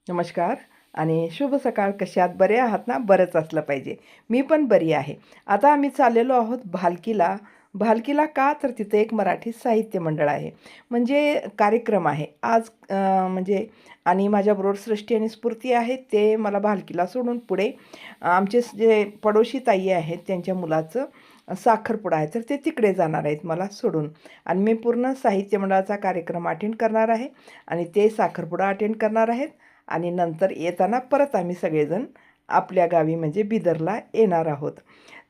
नमस्कार आणि शुभ सकाळ. कशा आहात? बरे आहात ना? बरंच असलं पाहिजे. मी पण बरी आहे. आता आम्ही चाललेलो आहोत भालकीला. भालकीला का? तर तिथे एक मराठी साहित्य मंडळ आहे. म्हणजे कार्यक्रम आहे आज म्हणजे आणि माझ्याबरोबर सृष्टी आणि स्फूर्ती आहेत. ते मला भालकीला सोडून पुढे आमचे जे पडोशी ताई आहेत त्यांच्या मुलाचं साखरपुडा आहे, तर ते तिकडे जाणार आहेत मला सोडून. आणि मी पूर्ण साहित्य मंडळाचा कार्यक्रम अटेंड करणार आहे आणि ते साखरपुडा अटेंड करणार आहेत. आणि नंतर येताना परत आम्ही सगळेजण आपल्या गावी म्हणजे बिदरला येणार आहोत.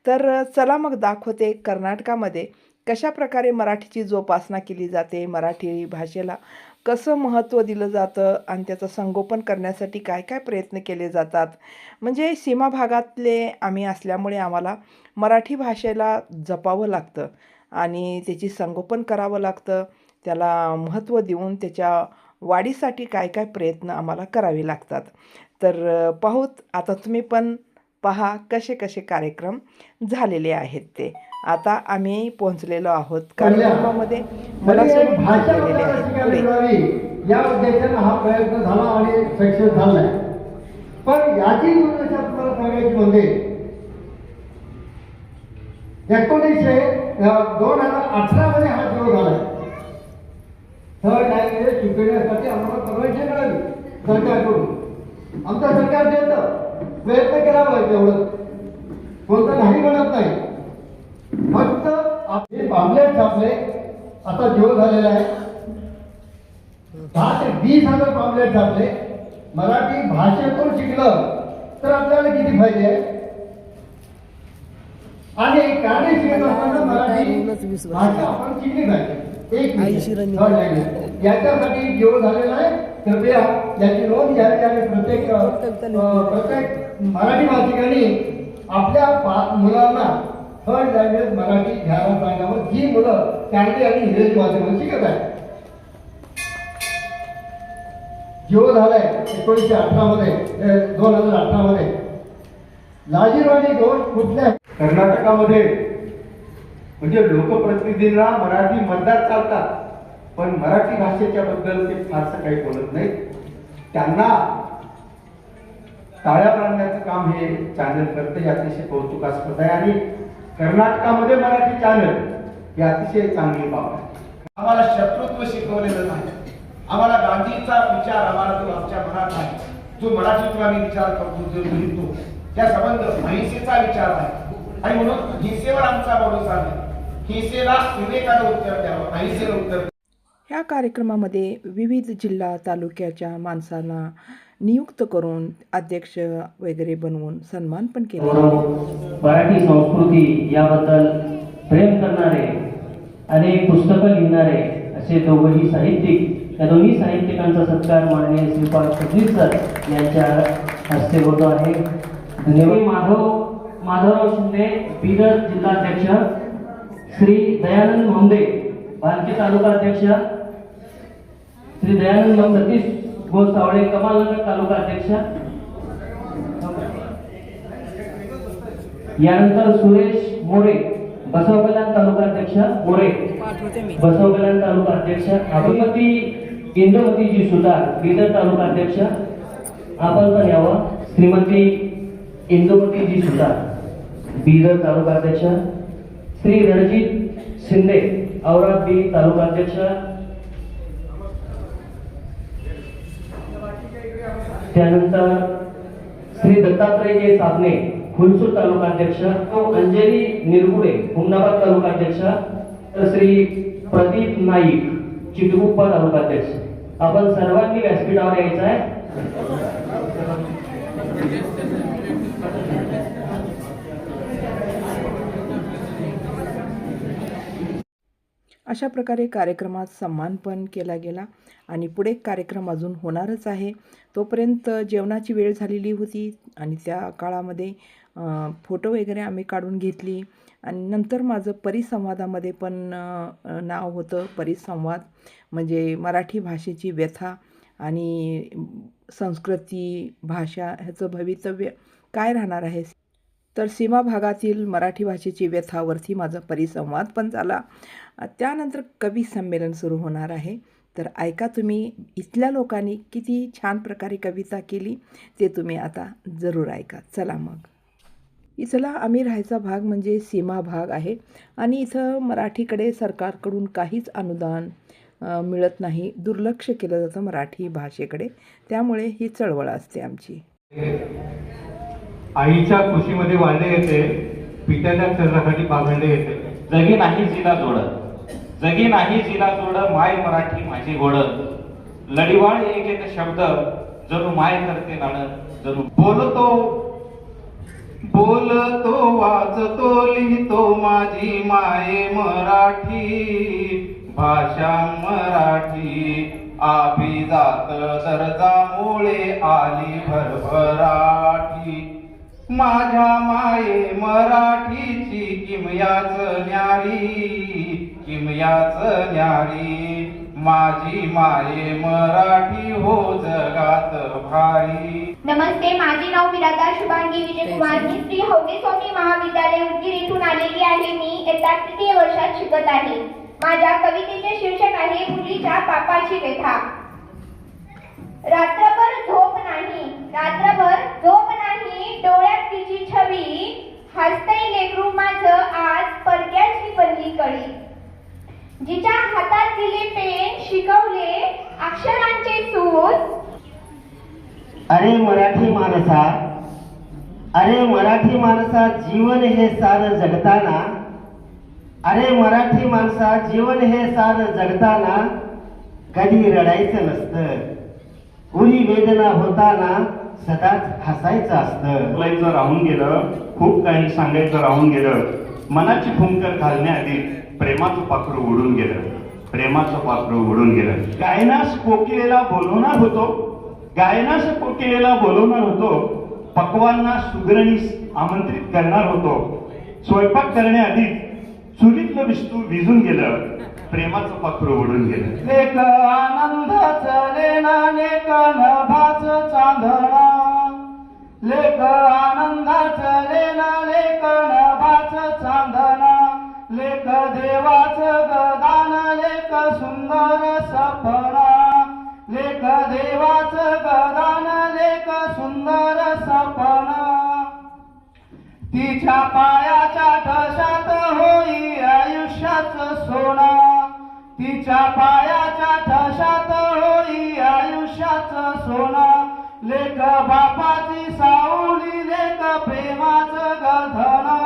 तर चला मग दाखवते कर्नाटकामध्ये कशाप्रकारे मराठीची जोपासना केली जाते, मराठी भाषेला कसं महत्त्व दिलं जातं आणि त्याचं संगोपन करण्यासाठी काय काय प्रयत्न केले जातात. म्हणजे सीमा भागातले आम्ही असल्यामुळे आम्हाला मराठी भाषेला जपावं लागतं आणि त्याची संगोपन करावं लागतं. त्याला महत्त्व देऊन त्याच्या वाढीसाठी काय काय प्रयत्न आम्हाला करावे लागतात. तर पाहूत आता तुम्ही पण पहा कसे कसे कार्यक्रम झालेले आहेत ते. आता आम्ही पोहोचलेलो आहोत कार्यक्रमामध्ये. मला सोडून ते भाषा गेलेले आपल्याला आहेत शिकायला पुढे. मिळावी या उद्देशाने हा प्रयत्न झाला आणि सक्सेस झालाय. पण याची दुर्दशा तुम्हाला सांगायची म्हणजे 2018 मध्ये हा सुरू झालाय. थर्ड लँग्वेज शिकवण्यासाठी आम्हाला परमिशन मिळाली सरकारकडून. आमचं सरकार देतं, प्रयत्न केला पाहिजे एवढं, कोणतं नाही म्हणत नाही. फक्त आपले पामलेट छापले, आता जीव झालेला आहे. 10 ते 20,000 पामलेट छापले. मराठी भाषेतून शिकलं तर आपल्याला किती फायदे आहे. आणि गाणे शिकत असताना मराठी भाषा आपण शिकली पाहिजे. एक याच्यासाठी जीव झालेला आहे. कृपया याची नोंद घ्यावी आणि प्रत्येक मराठी भाषिकांनी आपल्या मुलांना थर्ड लँग्वेज मराठी घ्यायला सांगावं, जी मुलं चांगली आणि इंग्रजी भाषेमध्ये शिकत आहेत. जीव झालाय 1918 मध्ये 2018 मध्ये. लाजीरवाणी दोष कुठल्या कर्नाटकामध्ये म्हणजे लोकप्रतिनिधींना मराठी मतदार चालतात, पण मराठी भाषेच्या बद्दल ते फारसं काही बोलत नाहीत. त्यांना टाळ्या बांधण्याचं काम हे चॅनल करते, हे अतिशय कौतुकास्पद आहे. आणि कर्नाटकामध्ये मराठी चॅनल हे अतिशय चांगली बाब आहे. आम्हाला शत्रुत्व शिकवलेलं नाही. आम्हाला गांधीचा विचार आम्हाला जो आमच्या मनात आहे, जो मराठीतून आम्ही विचार करतो, जो लिहितो, त्या संबंध अहिंसेचा विचार आहे. आणि म्हणून हिंसेवर आमचा भरोसा नाही. हिंसेला विवेकानं उत्तर द्यावं, अहिंसेला उत्तर. ह्या कार्यक्रमामध्ये विविध जिल्हा तालुक्याच्या माणसांना नियुक्त करून अध्यक्ष वगैरे बनवून सन्मान पण केला. मराठी संस्कृती याबद्दल प्रेम करणारे अनेक पुस्तकं लिहिणारे असे दोघंही साहित्यिक, या दोन्ही साहित्यिकांचा सत्कार माननीय श्रीपाद फडणवीस सर यांच्या हस्ते होतो आहे. धन्यवाद. माधवराव शिंदे बीदर जिल्हाध्यक्ष, श्री दयानंद मोंदे भालकी तालुका अध्यक्ष, श्री दयानंद सतीश गोसावळे कमालनगर तालुका अध्यक्ष, यानंतर सुरेश मोरे बसव कल्याण तालुका अध्यक्ष, मोरे बसव कल्याण तालुका अध्यक्ष, अभिमती इंदुमतीजी सुतार बीदर तालुका अध्यक्ष, आपण पण यावं. श्रीमती इंदुमतीजी सुतार बीदर तालुका अध्यक्ष, श्री रणजित शिंदे औरंगाबाद तालुका अध्यक्ष, त्यानंतर श्री दत्तात्रय साबणे हुलसूर तालुका अध्यक्ष, अंजली निरगुडे हुमनाबाद तालुका अध्यक्ष, तर श्री प्रदीप नाईक चिटगुप्पा तालुका अध्यक्ष. आपण सर्वांनी व्यासपीठावर यायचं आहे. अशा प्रकारे कार्यक्रमात सन्मान पण केला गेला आणि पुढे कार्यक्रम अजून होणारच आहे. तोपर्यंत जेवणाची वेळ झालेली होती आणि त्या काळामध्ये फोटो वगैरे आम्ही काढून घेतली. आणि नंतर माझं परिसंवादामध्ये पण नाव होतं. परिसंवाद म्हणजे मराठी भाषेची व्यथा आणि संस्कृती, भाषा ह्याचं भवितव्य काय राहणार आहे. तर सीमा भागातील मराठी भाषेची व्यथावरती माझा परिसंवाद पण झाला. त्यानंतर कवी संमेलन सुरू होणार आहे. तर ऐका तुम्ही इथल्या लोकांनी किती छान प्रकारे कविता केली ते तुम्ही आता जरूर ऐका. चला मग. इथला आम्ही राहायचा भाग म्हणजे सीमा भाग आहे आणि इथं मराठीकडे सरकारकडून काहीच अनुदान मिळत नाही. दुर्लक्ष केलं जातं मराठी भाषेकडे. त्यामुळे ही चळवळ असते आमची. आईच्या कुशीमध्ये वांदे येते, पित्याच्या चरणासाठी पाखंडे येते. जगी नाही जिला जोड, जगी नाही जिला जोड, माय मराठी माझी गोड. लढीवाळ एक एक शब्द, जणू माय करते नाण. जणू बोलतो वाचतो लिहितो माझी माये मराठी. भाषा मराठी अभिजात दर्जामुळे आली भरभराटी. माझ्या माये मराठीची किमयाच न्यारी. माझी माये मराठी हो जगात भारी. नमस्ते, माझे नाव विराता शुभांगी विजयकुमार. मी श्री हौगे स्वामी महाविद्यालय उदगीर येथून आलेली आहे. मी इयत्ता तृतीय वर्षात शिकत आहे. माझ्या कवितेचे शीर्षक आहे मुलीच्या पापाची व्यथा. रात्रभर झोप नाही, डोळ्यात तिची छबी. हसतंय लेकरू माझं आज परक्याची बनली कळी. जिच्या हातात दिले पेन, शिकवले अक्षरांचे सूर. अरे मराठी माणसा जीवन हे सार जगताना. अरे मराठी माणसा जीवन हे सार जगताना कधी रडायचं नसतं. उरी वेदना होताना सदाच हसायचं असतं. बोलायचं राहून गेलं, खूप काही सांगायचं राहून गेलं. मनाची फुंकर घालण्याआधी प्रेमाचं पाखरू उडून गेलं. गायनास कोकिलेला बोलवणार होतो. पक्वांना सुगरणीस आमंत्रित करणार होतो. स्वयंपाक करण्याआधी चुलीतलं विस्तू विजून गेलं. प्रेमाचं पाखरू उडून गेलं. लेक आनंदाचं लेना, लेक नभाचं चांदणा. लेक आनंदाचं लेना, लेक नभाचं चांदणा. लेक देवाचं गदान, लेक सुंदर सपना. लेक देवाचं गदान, लेक सुंदर सपना. तिच्या पायाच्या ठशात होई आयुष्याचं सोना. तिच्या पायाच्या ठशात होई आयुष्याचं सोना. लेक बापाची सावली, लेक प्रेमाचं गधना.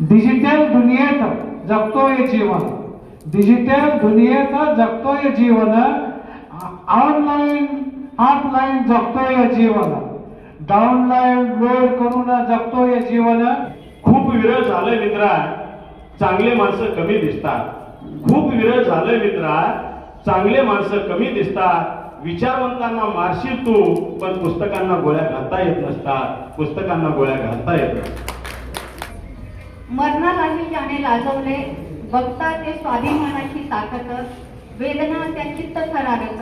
डिजिटल दुनियेत जगतोय जीवन. ऑनलाईन ऑफलाईन जगतोय जीवन. डाऊनलोड करून जगतोय जीवन. खूप विरळ झालंय मित्रा, चांगले माणसं कमी दिसतात. चांगले माणसं कमी दिसतात. विचारवंतांना मारशील तू, पण पुस्तकांना गोळ्या घालता येत नसतात. मरणालाही ज्याने लाजवले, बघता ते स्वाभिमानाची ताकद. वेदना त्या चित्त थरारत,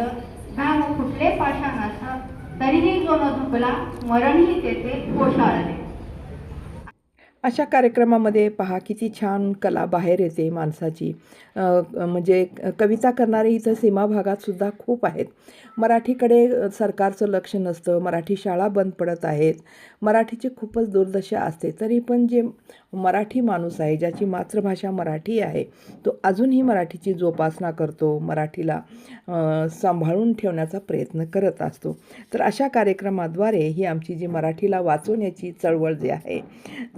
घाम फुटले पाषाणाचा. तरीही जो न झुकला, मरणही तेथे कोशाळले. अशा कार्यक्रमामध्ये पहा किती छान कला बाहेर येते माणसाची. म्हणजे कविता करणारे इथं सीमा भागातसुद्धा खूप आहेत. मराठीकडे सरकारचं लक्ष नसतं. मराठी शाळा बंद पडत आहेत. मराठीची खूपच दुर्दशा असते. तरी पण जे मराठी माणूस आहे, ज्याची मातृभाषा मराठी आहे, तो अजूनही मराठीची जोपासना करतो. मराठीला सांभाळून ठेवण्याचा प्रयत्न करत असतो. तर अशा कार्यक्रमाद्वारे ही आमची जी मराठीला वाचवण्याची चळवळ जी आहे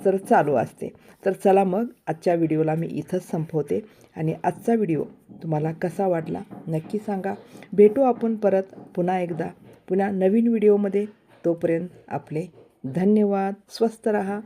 तर चालू असते. तर चला मग आजच्या व्हिडिओला मी इथंच संपवते. आणि आजचा व्हिडिओ तुम्हाला कसा वाटला नक्की सांगा. भेटू आपण परत पुन्हा नवीन व्हिडिओमध्ये. तोपर्यंत आपले धन्यवाद. स्वस्थ रहा.